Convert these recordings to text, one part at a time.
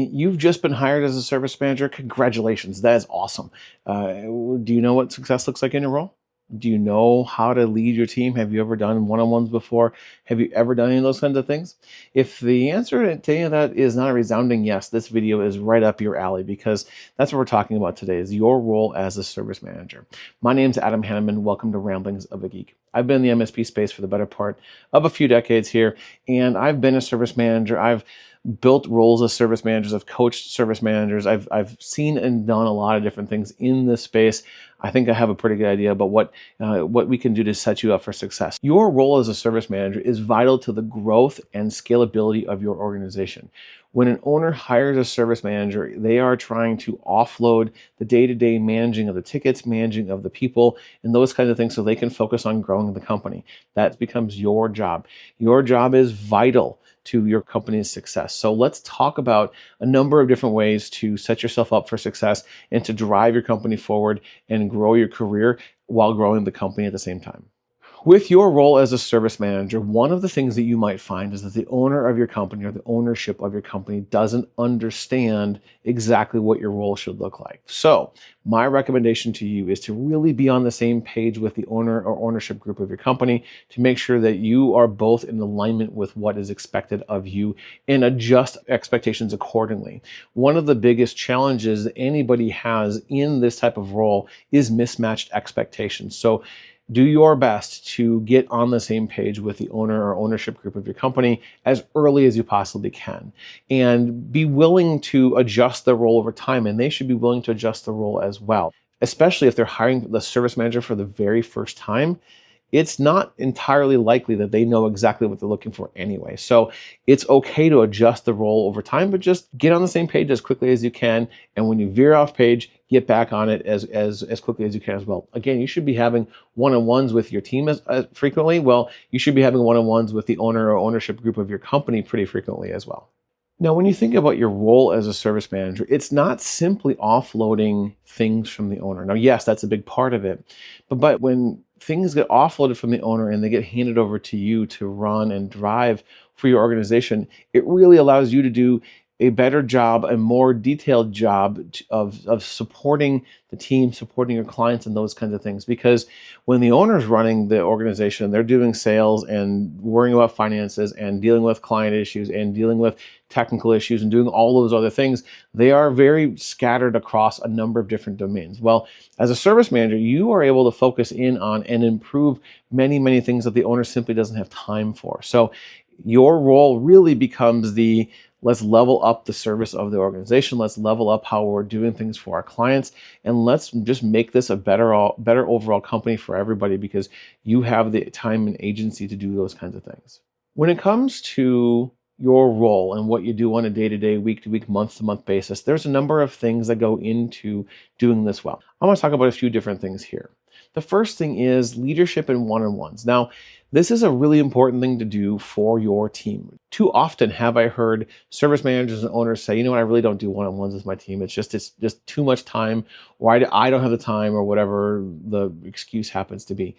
You've just been hired as a service manager. Congratulations. That is awesome. Do you know what success looks like in your role? Do you know how to lead your team? Have you ever done one-on-ones before? Have you ever done any of those kinds of things? If the answer to any of that is not a resounding yes, this video is right up your alley because that's what we're talking about today is your role as a service manager. My name's Adam Hanneman. Welcome to Ramblings of a Geek. I've been in the MSP space for the better part of a few decades here, and I've been a service manager. I've built roles as service managers. I've coached service managers. I've seen and done a lot of different things in this space. I think I have a pretty good idea about what we can do to set you up for success. Your role as a service manager is vital to the growth and scalability of your organization. When an owner hires a service manager, they are trying to offload the day-to-day managing of the tickets, managing of the people, and those kinds of things so they can focus on growing the company. That becomes your job. Your job is vital to your company's success. So let's talk about a number of different ways to set yourself up for success and to drive your company forward and grow your career while growing the company at the same time. With your role as a service manager, one of the things that you might find is that the owner of your company or the ownership of your company doesn't understand exactly what your role should look like. So my recommendation to you is to really be on the same page with the owner or ownership group of your company to make sure that you are both in alignment with what is expected of you and adjust expectations accordingly. One of the biggest challenges that anybody has in this type of role is mismatched expectations. So do your best to get on the same page with the owner or ownership group of your company as early as you possibly can. And be willing to adjust the role over time, and they should be willing to adjust the role as well. Especially if they're hiring the service manager for the very first time, it's not entirely likely that they know exactly what they're looking for anyway. So it's okay to adjust the role over time, but just get on the same page as quickly as you can. And when you veer off page, get back on it as quickly as you can as well. Again, you should be having one-on-ones with your team as frequently. Well, you should be having one-on-ones with the owner or ownership group of your company pretty frequently as well. Now, when you think about your role as a service manager, it's not simply offloading things from the owner. Now, yes, that's a big part of it. But when things get offloaded from the owner and they get handed over to you to run and drive for your organization, it really allows you to do a better job, a more detailed job of supporting the team, supporting your clients and those kinds of things. Because when the owner's running the organization, they're doing sales and worrying about finances and dealing with client issues and dealing with technical issues and doing all those other things, they are very scattered across a number of different domains. Well, as a service manager, you are able to focus in on and improve many, many things that the owner simply doesn't have time for. So your role really becomes let's level up the service of the organization. Let's level up how we're doing things for our clients. And let's just make this a better overall company for everybody because you have the time and agency to do those kinds of things. When it comes to your role and what you do on a day-to-day, week-to-week, month-to-month basis, there's a number of things that go into doing this well. I want to talk about a few different things here. The first thing is leadership and one-on-ones. Now, this is a really important thing to do for your team. Too often have I heard service managers and owners say, you know what, I really don't do one-on-ones with my team. It's just too much time, or I don't have the time, or whatever the excuse happens to be.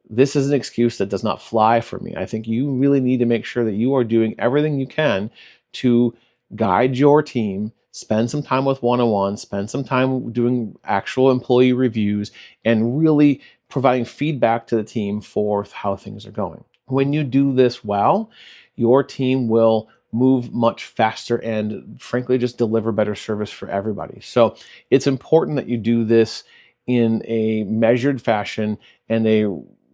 This is an excuse that does not fly for me. I think you really need to make sure that you are doing everything you can to guide your team, spend some time with one-on-ones, spend some time doing actual employee reviews, and really providing feedback to the team for how things are going. When you do this well, your team will move much faster and frankly just deliver better service for everybody. So it's important that you do this in a measured fashion and a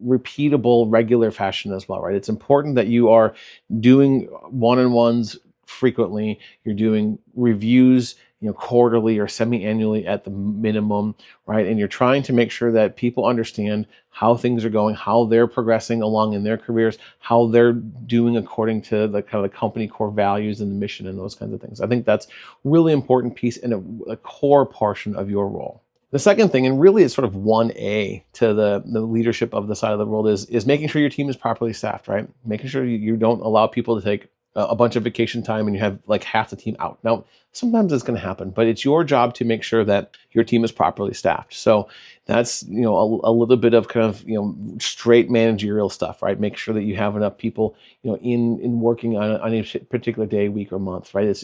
repeatable, regular fashion as well, right? It's important that you are doing one-on-ones frequently. You're doing reviews, quarterly or semi-annually at the minimum, right? And you're trying to make sure that people understand how things are going, how they're progressing along in their careers, how they're doing according to the kind of the company core values and the mission and those kinds of things. I think that's really important piece and a core portion of your role. The second thing, and really it's sort of 1A to the leadership of the side of the world, is making sure your team is properly staffed, right? Making sure you don't allow people to take a bunch of vacation time and you have like half the team out. Now, Sometimes it's going to happen, but it's your job to make sure that your team is properly staffed. So that's, a little bit of kind of, straight managerial stuff, right? Make sure that you have enough people, in working on a particular day, week, or month, right? It's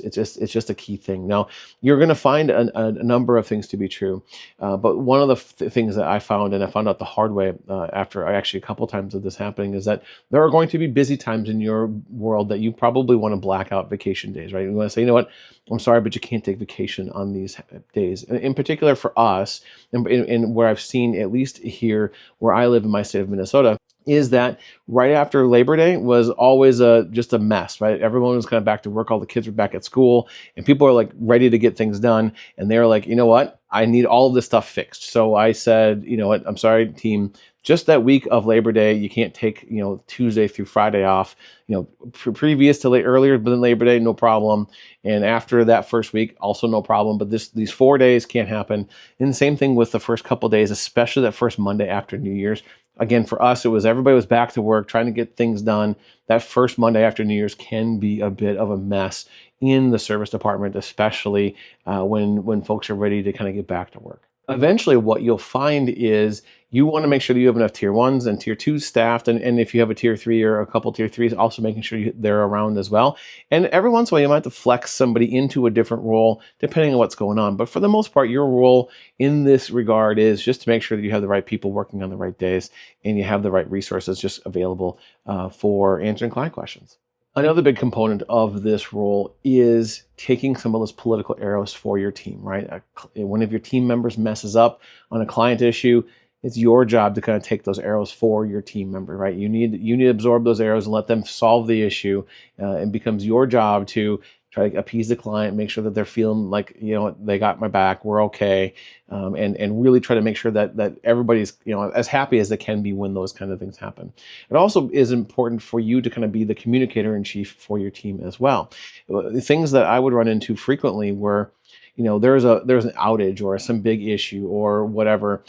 just a key thing. Now, you're going to find a number of things to be true, but one of the things that I found, and I found out the hard way after actually a couple times of this happening, is that there are going to be busy times in your world that you probably want to black out vacation days, right? You want to say, you know what, I'm sorry, but you can't take vacation on these days. In particular for us, and where I've seen, at least here where I live in my state of Minnesota, is that right after Labor Day was always just a mess, right? Everyone was kind of back to work. All the kids were back at school, and people are like ready to get things done. And they're like, you know what? I need all of this stuff fixed. So I said, you know what? I'm sorry, team. Just that week of Labor Day, you can't take, Tuesday through Friday off. Previous to earlier than Labor Day, no problem. And after that first week, also no problem. But these 4 days can't happen. And the same thing with the first couple of days, especially that first Monday after New Year's. Again, for us, it was everybody was back to work, trying to get things done. That first Monday after New Year's can be a bit of a mess in the service department, especially when folks are ready to kind of get back to work. Eventually, what you'll find is you want to make sure that you have enough tier ones and tier twos staffed. And if you have a tier three or a couple tier threes, also making sure they're around as well. And every once in a while, you might have to flex somebody into a different role depending on what's going on. But for the most part, your role in this regard is just to make sure that you have the right people working on the right days and you have the right resources just available for answering client questions. Another big component of this role is taking some of those political arrows for your team, right? One of your team members messes up on a client issue, it's your job to kind of take those arrows for your team member, right? You need to absorb those arrows and let them solve the issue. It becomes your job to try to appease the client, make sure that they're feeling like, they got my back, we're okay, and really try to make sure that everybody's, as happy as they can be when those kind of things happen. It also is important for you to kind of be the communicator in chief for your team as well. The things that I would run into frequently were, there's an outage or some big issue or whatever.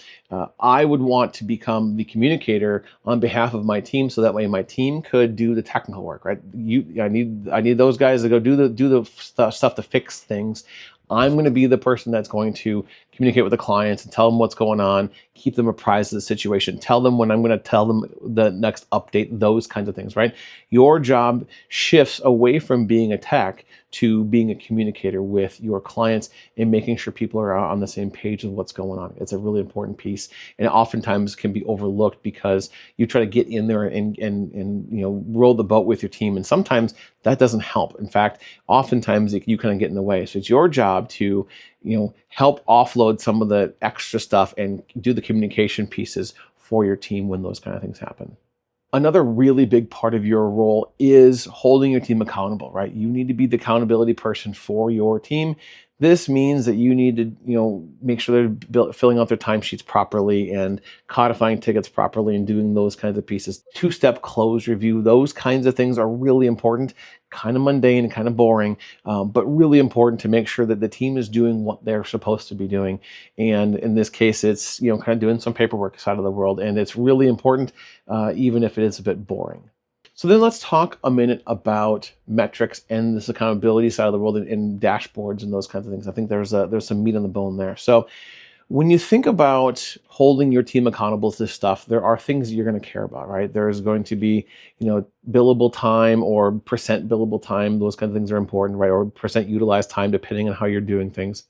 I would want to become the communicator on behalf of my team, so that way my team could do the technical work, right? I need those guys to go do the stuff to fix things. I'm going to be the person that's going to communicate with the clients and tell them what's going on, keep them apprised of the situation, tell them when I'm going to tell them the next update, those kinds of things, right? Your job shifts away from being a tech to being a communicator with your clients and making sure people are on the same page with what's going on. It's a really important piece, and it oftentimes can be overlooked because you try to get in there and roll the boat with your team, and sometimes that doesn't help. In fact, oftentimes you kind of get in the way. So it's your job to help offload some of the extra stuff and do the communication pieces for your team when those kind of things happen. Another really big part of your role is holding your team accountable, right? You need to be the accountability person for your team. This means that you need to, make sure they're filling out their timesheets properly and codifying tickets properly and doing those kinds of pieces. Two-step close review, those kinds of things are really important, kind of mundane and kind of boring, but really important to make sure that the team is doing what they're supposed to be doing. And in this case, it's, kind of doing some paperwork side of the world. And it's really important, even if it is a bit boring. So then let's talk a minute about metrics and this accountability side of the world and dashboards and those kinds of things. I think there's some meat on the bone there. So when you think about holding your team accountable to this stuff, there are things you're going to care about, right? There's going to be, billable time or percent billable time. Those kinds of things are important, right? Or percent utilized time, depending on how you're doing things.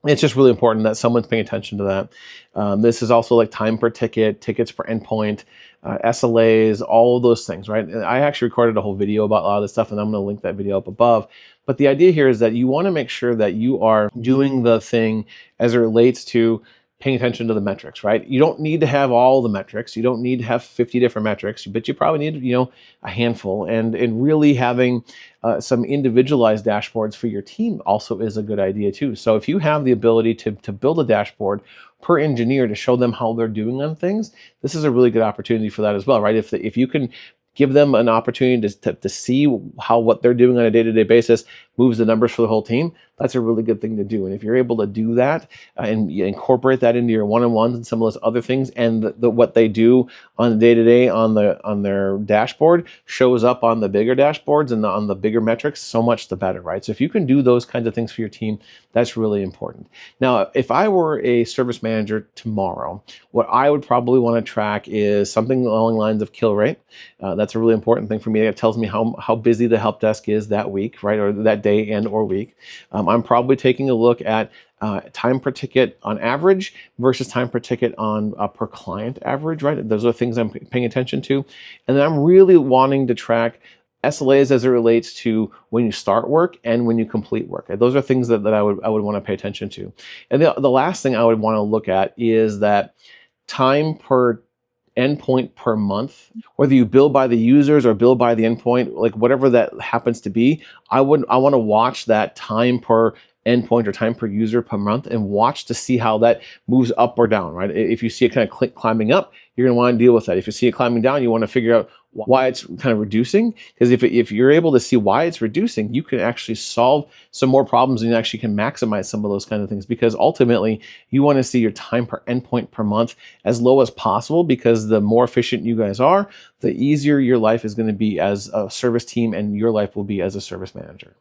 It's just really important that someone's paying attention to that. This is also like time per ticket, tickets per endpoint, SLAs, all of those things, right? And I actually recorded a whole video about a lot of this stuff, and I'm going to link that video up above. But the idea here is that you want to make sure that you are doing the thing as it relates to paying attention to the metrics, right? You don't need to have all the metrics. You don't need to have 50 different metrics, but you probably need, a handful. And really having some individualized dashboards for your team also is a good idea too. So if you have the ability to build a dashboard per engineer to show them how they're doing on things, this is a really good opportunity for that as well, right? If you can give them an opportunity to see what they're doing on a day-to-day basis, moves the numbers for the whole team, that's a really good thing to do. And if you're able to do that and you incorporate that into your one-on-ones and some of those other things, and what they do on the day-to-day on their dashboard shows up on the bigger dashboards and on the bigger metrics, so much the better, right? So if you can do those kinds of things for your team, that's really important. Now, if I were a service manager tomorrow, what I would probably want to track is something along the lines of kill rate. That's a really important thing for me. It tells me how busy the help desk is that week, right, or that day and or week. I'm probably taking a look at time per ticket on average versus time per ticket on per client average, right? Those are things I'm paying attention to. And then I'm really wanting to track SLAs as it relates to when you start work and when you complete work. Those are things that I would want to pay attention to. And the last thing I would want to look at is that time per endpoint per month, whether you bill by the users or bill by the endpoint, like whatever that happens to be, I want to watch that time per endpoint or time per user per month and watch to see how that moves up or down, right? If you see it kind of climbing up, you're going to want to deal with that. If you see it climbing down, you want to figure out why it's kind of reducing. Because if you're able to see why it's reducing, you can actually solve some more problems and you actually can maximize some of those kind of things. Because ultimately, you want to see your time per endpoint per month as low as possible, because the more efficient you guys are, the easier your life is going to be as a service team and your life will be as a service manager.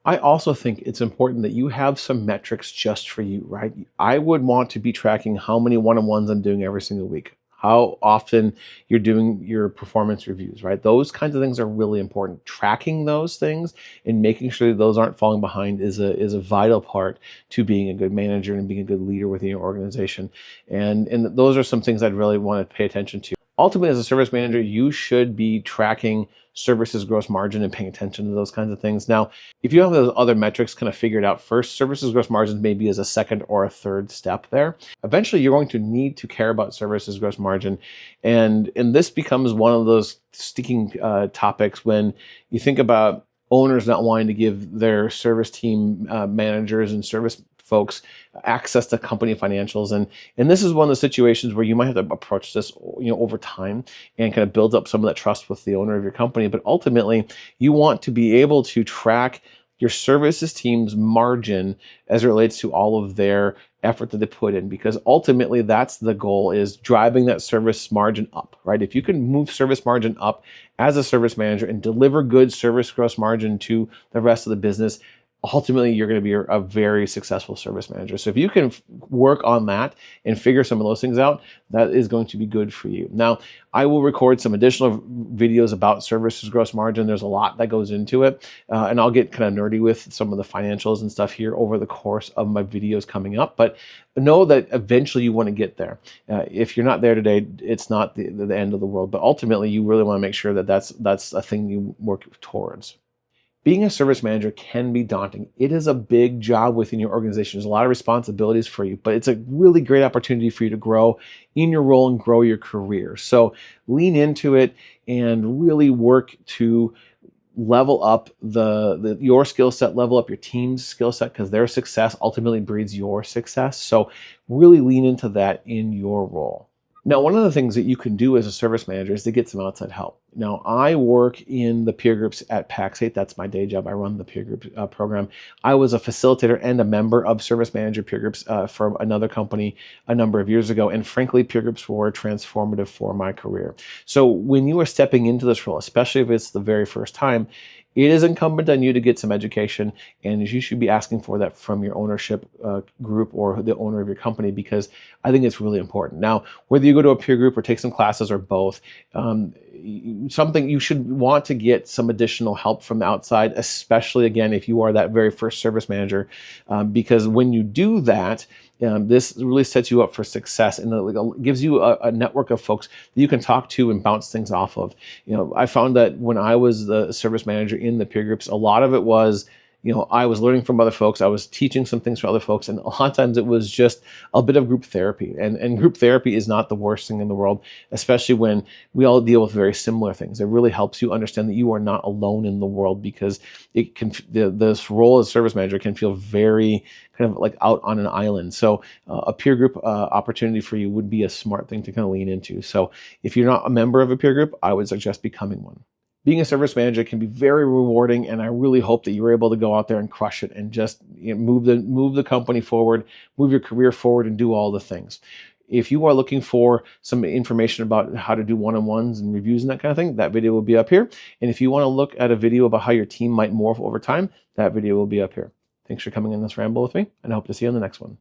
I also think it's important that you have some metrics just for you, right? I would want to be tracking how many one-on-ones I'm doing every single week, how often you're doing your performance reviews, right? Those kinds of things are really important. Tracking those things and making sure that those aren't falling behind is a vital part to being a good manager and being a good leader within your organization. And those are some things I'd really want to pay attention to. Ultimately, as a service manager, you should be tracking services gross margin and paying attention to those kinds of things. Now, if you have those other metrics kind of figured out first, services gross margin maybe is a second or a third step there. Eventually, you're going to need to care about services gross margin. And this becomes one of those sticking topics when you think about owners not wanting to give their service team managers and service folks access to company financials. And this is one of the situations where you might have to approach this, over time and kind of build up some of that trust with the owner of your company. But ultimately, you want to be able to track your services team's margin as it relates to all of their effort that they put in, because ultimately that's the goal, is driving that service margin up, right? If you can move service margin up as a service manager and deliver good service gross margin to the rest of the business, ultimately you're going to be a very successful service manager. So if you can work on that and figure some of those things out, that is going to be good for you. Now, I will record some additional videos about services gross margin. There's a lot that goes into it. And I'll get kind of nerdy with some of the financials and stuff here over the course of my videos coming up. But know that eventually you want to get there. If you're not there today, it's not the end of the world. But ultimately, you really want to make sure that that's a thing you work towards. Being a service manager can be daunting. It is a big job within your organization. There's a lot of responsibilities for you, but it's a really great opportunity for you to grow in your role and grow your career. So lean into it and really work to level up your skill set, level up your team's skill set, because their success ultimately breeds your success. So really lean into that in your role. Now, one of the things that you can do as a service manager is to get some outside help. Now, I work in the peer groups at Pax8. That's my day job. I run the peer group program. I was a facilitator and a member of service manager peer groups for another company a number of years ago. And frankly, peer groups were transformative for my career. So when you are stepping into this role, especially if it's the very first time, it is incumbent on you to get some education, and you should be asking for that from your ownership group or the owner of your company, because I think it's really important. Now, whether you go to a peer group or take some classes or both, something you should want to get some additional help from the outside, especially, again, if you are that very first service manager, because when you do that, this really sets you up for success, and it gives you a network of folks that you can talk to and bounce things off of. I found that when I was the service manager in the peer groups, a lot of it was, I was learning from other folks. I was teaching some things for other folks. And a lot of times it was just a bit of group therapy. And group therapy is not the worst thing in the world, especially when we all deal with very similar things. It really helps you understand that you are not alone in the world, because this role as service manager can feel very kind of like out on an island. So a peer group opportunity for you would be a smart thing to kind of lean into. So if you're not a member of a peer group, I would suggest becoming one. Being a service manager can be very rewarding, and I really hope that you're able to go out there and crush it and just move the company forward, move your career forward, and do all the things. If you are looking for some information about how to do one-on-ones and reviews and that kind of thing, that video will be up here. And if you want to look at a video about how your team might morph over time, that video will be up here. Thanks for coming in this ramble with me, and I hope to see you on the next one.